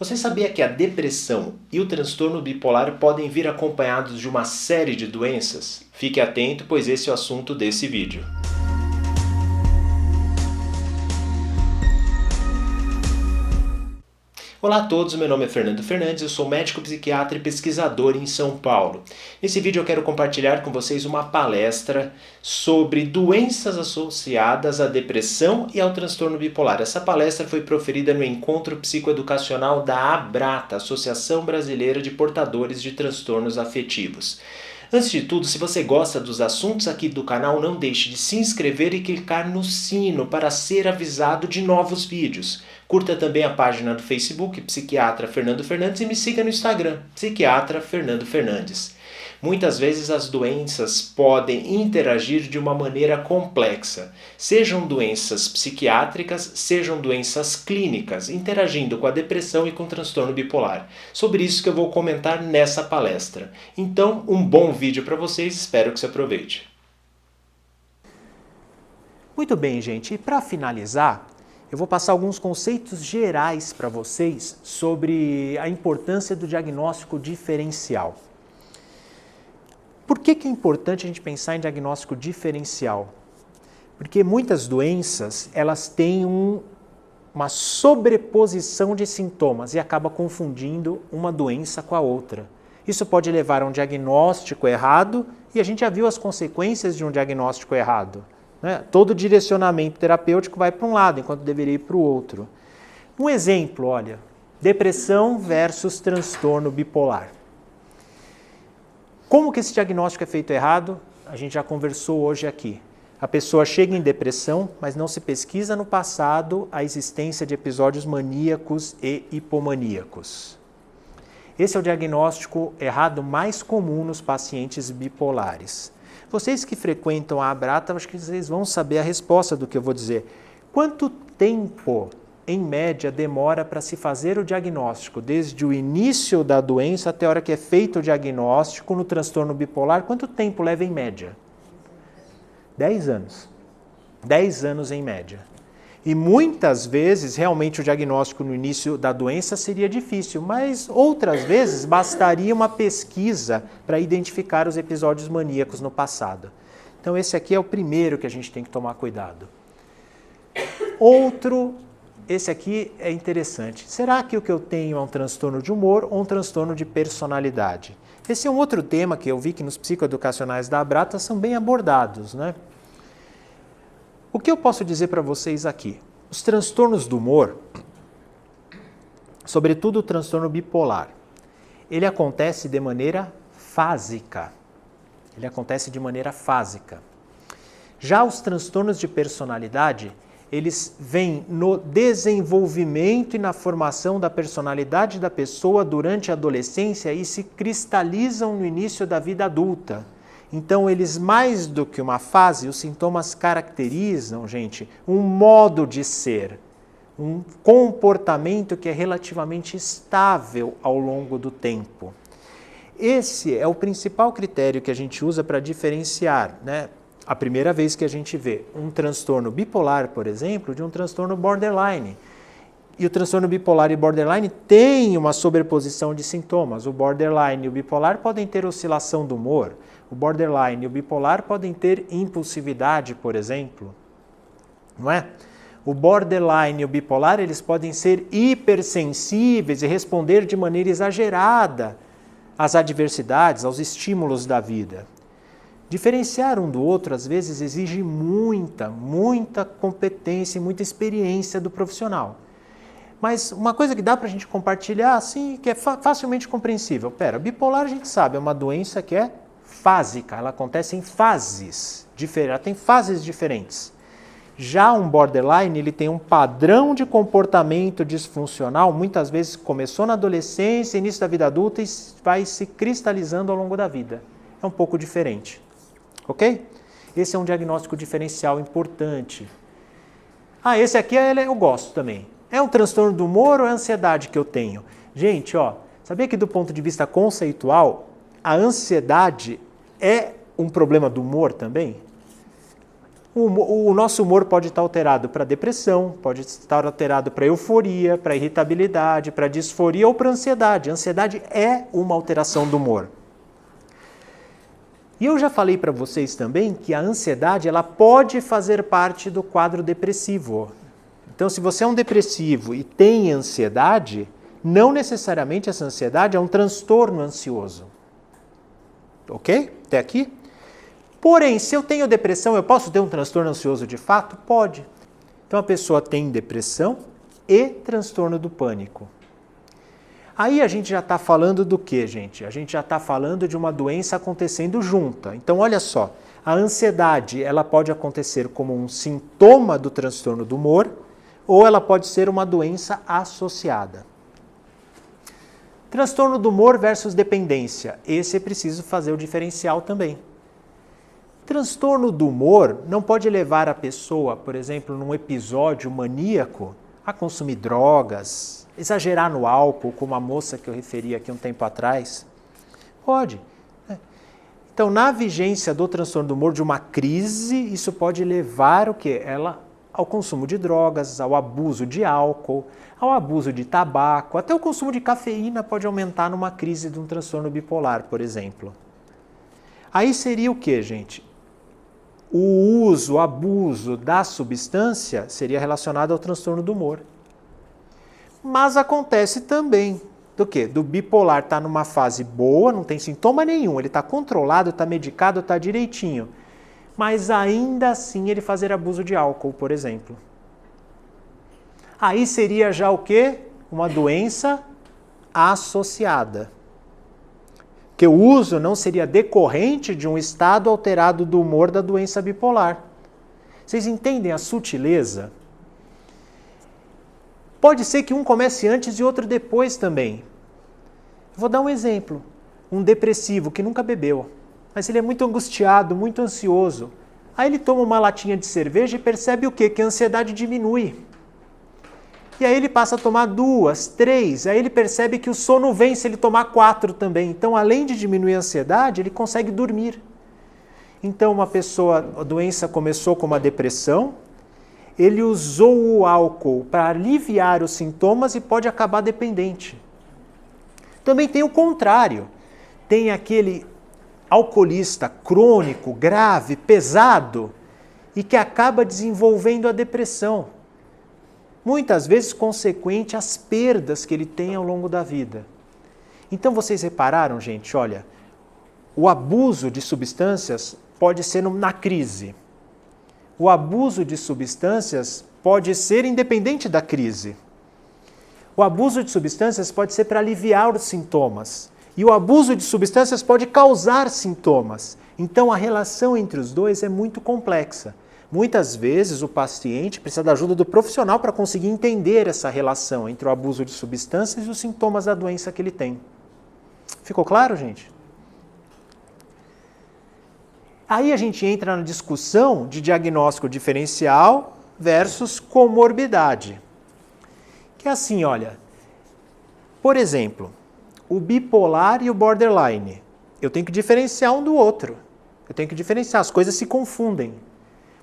Você sabia que a depressão e o transtorno bipolar podem vir acompanhados de uma série de doenças? Fique atento, pois esse é o assunto desse vídeo. Olá a todos, meu nome é Fernando Fernandes, eu sou médico psiquiatra e pesquisador em São Paulo. Nesse vídeo eu quero compartilhar com vocês uma palestra sobre doenças associadas à depressão e ao transtorno bipolar. Essa palestra foi proferida no encontro psicoeducacional da ABRATA, Associação Brasileira de Portadores de Transtornos Afetivos. Antes de tudo, se você gosta dos assuntos aqui do canal, não deixe de se inscrever e clicar no sino para ser avisado de novos vídeos. Curta também a página do Facebook, Psiquiatra Fernando Fernandes, e me siga no Instagram, Psiquiatra Fernando Fernandes. Muitas vezes as doenças podem interagir de uma maneira complexa, sejam doenças psiquiátricas, sejam doenças clínicas, interagindo com a depressão e com o transtorno bipolar. Sobre isso que eu vou comentar nessa palestra. Então, um bom vídeo para vocês, espero que você aproveite. Muito bem, gente, e para finalizar, eu vou passar alguns conceitos gerais para vocês sobre a importância do diagnóstico diferencial. Por que é importante a gente pensar em diagnóstico diferencial? Porque muitas doenças, elas têm uma sobreposição de sintomas e acaba confundindo uma doença com a outra. Isso pode levar a um diagnóstico errado e a gente já viu as consequências de um diagnóstico errado, né? Todo direcionamento terapêutico vai para um lado, enquanto deveria ir para o outro. Um exemplo, olha, depressão versus transtorno bipolar. Como que esse diagnóstico é feito errado? A gente já conversou hoje aqui. A pessoa chega em depressão, mas não se pesquisa no passado a existência de episódios maníacos e hipomaníacos. Esse é o diagnóstico errado mais comum nos pacientes bipolares. Vocês que frequentam a ABRATA, acho que vocês vão saber a resposta do que eu vou dizer. Quanto tempo, em média, demora para se fazer o diagnóstico? Desde o início da doença até a hora que é feito o diagnóstico no transtorno bipolar, quanto tempo leva em média? 10 anos. 10 anos em média. E muitas vezes, realmente, o diagnóstico no início da doença seria difícil, mas outras vezes bastaria uma pesquisa para identificar os episódios maníacos no passado. Então esse aqui é o primeiro que a gente tem que tomar cuidado. Esse aqui é interessante. Será que o que eu tenho é um transtorno de humor ou um transtorno de personalidade? Esse é um outro tema que eu vi que nos psicoeducacionais da ABRATA são bem abordados, né? O que eu posso dizer para vocês aqui? Os transtornos do humor, sobretudo o transtorno bipolar, ele acontece de maneira fásica. Ele acontece de maneira fásica. Já os transtornos de personalidade, eles vêm no desenvolvimento e na formação da personalidade da pessoa durante a adolescência e se cristalizam no início da vida adulta. Então, eles, mais do que uma fase, os sintomas caracterizam, gente, um modo de ser, um comportamento que é relativamente estável ao longo do tempo. Esse é o principal critério que a gente usa para diferenciar, né? A primeira vez que a gente vê um transtorno bipolar, por exemplo, de um transtorno borderline. E o transtorno bipolar e borderline têm uma sobreposição de sintomas. O borderline e o bipolar podem ter oscilação do humor. O borderline e o bipolar podem ter impulsividade, por exemplo. Não é? O borderline e o bipolar, eles podem ser hipersensíveis e responder de maneira exagerada às adversidades, aos estímulos da vida. Diferenciar um do outro, às vezes, exige muita competência e muita experiência do profissional. Mas uma coisa que dá para a gente compartilhar, assim, que é facilmente compreensível. Bipolar a gente sabe, é uma doença que é fásica, ela acontece em fases diferentes, ela tem fases diferentes. Já um borderline, ele tem um padrão de comportamento disfuncional, muitas vezes começou na adolescência, início da vida adulta e vai se cristalizando ao longo da vida. É um pouco diferente, ok? Esse é um diagnóstico diferencial importante. Esse aqui eu gosto também. É um transtorno do humor ou é ansiedade que eu tenho? Gente, sabia que do ponto de vista conceitual, a ansiedade é um problema do humor também? O nosso humor pode estar alterado para depressão, pode estar alterado para euforia, para irritabilidade, para disforia ou para ansiedade. A ansiedade é uma alteração do humor. E eu já falei para vocês também que a ansiedade ela pode fazer parte do quadro depressivo. Então, se você é um depressivo e tem ansiedade, não necessariamente essa ansiedade é um transtorno ansioso. Ok? Até aqui? Porém, se eu tenho depressão, eu posso ter um transtorno ansioso de fato? Pode. Então a pessoa tem depressão e transtorno do pânico. Aí a gente já está falando do que, gente? A gente já está falando de uma doença acontecendo junta. Então olha só, a ansiedade ela pode acontecer como um sintoma do transtorno do humor ou ela pode ser uma doença associada. Transtorno do humor versus dependência. Esse é preciso fazer o diferencial também. Transtorno do humor não pode levar a pessoa, por exemplo, num episódio maníaco, a consumir drogas, exagerar no álcool, como a moça que eu referi aqui um tempo atrás. Pode. Então, na vigência do transtorno do humor de uma crise, isso pode levar o quê? Ela ao consumo de drogas, ao abuso de álcool, ao abuso de tabaco, até o consumo de cafeína pode aumentar numa crise de um transtorno bipolar, por exemplo. Aí seria o quê, gente? O uso, o abuso da substância seria relacionado ao transtorno do humor. Mas acontece também do quê? Do bipolar estar numa fase boa, não tem sintoma nenhum, ele está controlado, está medicado, está direitinho. Mas ainda assim ele fazer abuso de álcool, por exemplo. Aí seria já o quê? Uma doença associada. Que o uso não seria decorrente de um estado alterado do humor da doença bipolar. Vocês entendem a sutileza? Pode ser que um comece antes e outro depois também. Vou dar um exemplo. Um depressivo que nunca bebeu, mas ele é muito angustiado, muito ansioso. Aí ele toma uma latinha de cerveja e percebe o quê? Que a ansiedade diminui. E aí ele passa a tomar 2, 3, aí ele percebe que o sono vem se ele tomar 4 também. Então, além de diminuir a ansiedade, ele consegue dormir. Então, uma pessoa, a doença começou com uma depressão, ele usou o álcool para aliviar os sintomas e pode acabar dependente. Também tem o contrário. Tem aquele alcoolista crônico, grave, pesado, e que acaba desenvolvendo a depressão. Muitas vezes consequente às perdas que ele tem ao longo da vida. Então vocês repararam, gente, olha, o abuso de substâncias pode ser na crise. O abuso de substâncias pode ser independente da crise. O abuso de substâncias pode ser para aliviar os sintomas. E o abuso de substâncias pode causar sintomas. Então a relação entre os dois é muito complexa. Muitas vezes o paciente precisa da ajuda do profissional para conseguir entender essa relação entre o abuso de substâncias e os sintomas da doença que ele tem. Ficou claro, gente? Aí a gente entra na discussão de diagnóstico diferencial versus comorbidade. Que é assim, olha, por exemplo, o bipolar e o borderline. Eu tenho que diferenciar um do outro. Eu tenho que diferenciar, as coisas se confundem.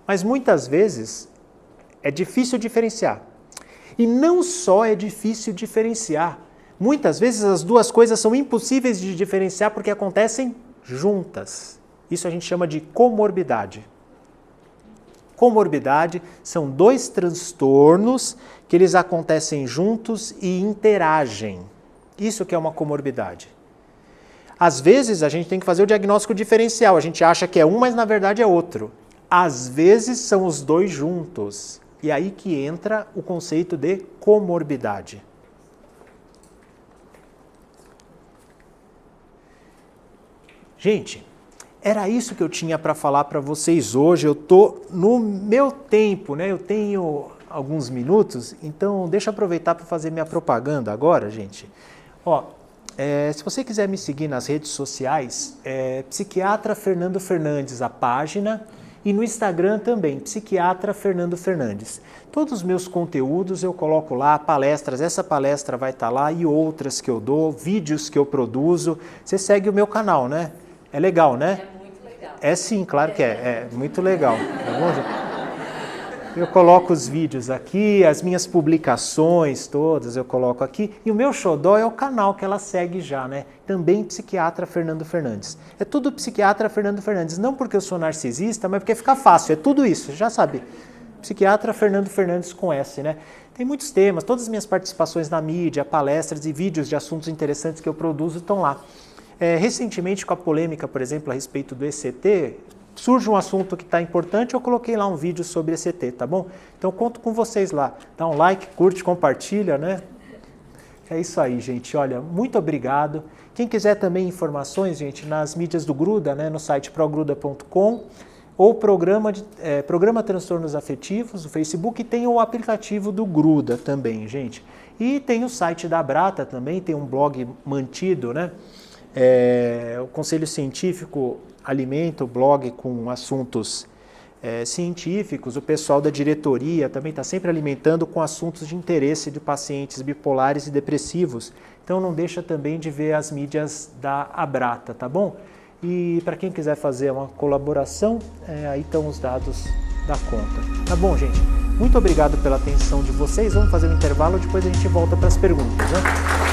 Mas muitas vezes é difícil diferenciar. E não só é difícil diferenciar. Muitas vezes as duas coisas são impossíveis de diferenciar porque acontecem juntas. Isso a gente chama de comorbidade. Comorbidade são dois transtornos que eles acontecem juntos e interagem. Isso que é uma comorbidade. Às vezes a gente tem que fazer o diagnóstico diferencial. A gente acha que é um, mas na verdade é outro. Às vezes são os dois juntos. E aí que entra o conceito de comorbidade. Gente, era isso que eu tinha para falar para vocês hoje. Eu estou no meu tempo, né? Eu tenho alguns minutos, então deixa eu aproveitar para fazer minha propaganda agora, gente. Ó, se você quiser me seguir nas redes sociais, Psiquiatra Fernando Fernandes, a página, e no Instagram também, Psiquiatra Fernando Fernandes. Todos os meus conteúdos eu coloco lá, palestras, essa palestra vai estar lá e outras que eu dou, vídeos que eu produzo. Você segue o meu canal, né? É legal, né? É muito legal. É sim, claro que é muito legal. Tá bom, gente? Eu coloco os vídeos aqui, as minhas publicações todas eu coloco aqui. E o meu xodó é o canal que ela segue já, né? Também Psiquiatra Fernando Fernandes. É tudo Psiquiatra Fernando Fernandes. Não porque eu sou narcisista, mas porque fica fácil. É tudo isso, já sabe. Psiquiatra Fernando Fernandes com S, né? Tem muitos temas, todas as minhas participações na mídia, palestras e vídeos de assuntos interessantes que eu produzo estão lá. Recentemente, com a polêmica, por exemplo, a respeito do ECT, surge um assunto que está importante, eu coloquei lá um vídeo sobre ECT, tá bom? Então, conto com vocês lá. Dá um like, curte, compartilha, né? É isso aí, gente. Olha, muito obrigado. Quem quiser também informações, gente, nas mídias do Gruda, né, no site progruda.com, ou programa Transtornos Afetivos, no Facebook, e tem o aplicativo do Gruda também, gente. E tem o site da Abrata também, tem um blog mantido, né? O Conselho Científico alimenta o blog com assuntos científicos, o pessoal da diretoria também está sempre alimentando com assuntos de interesse de pacientes bipolares e depressivos. Então não deixa também de ver as mídias da Abrata, tá bom? E para quem quiser fazer uma colaboração, aí estão os dados da conta. Tá bom, gente? Muito obrigado pela atenção de vocês. Vamos fazer um intervalo, depois a gente volta para as perguntas, né?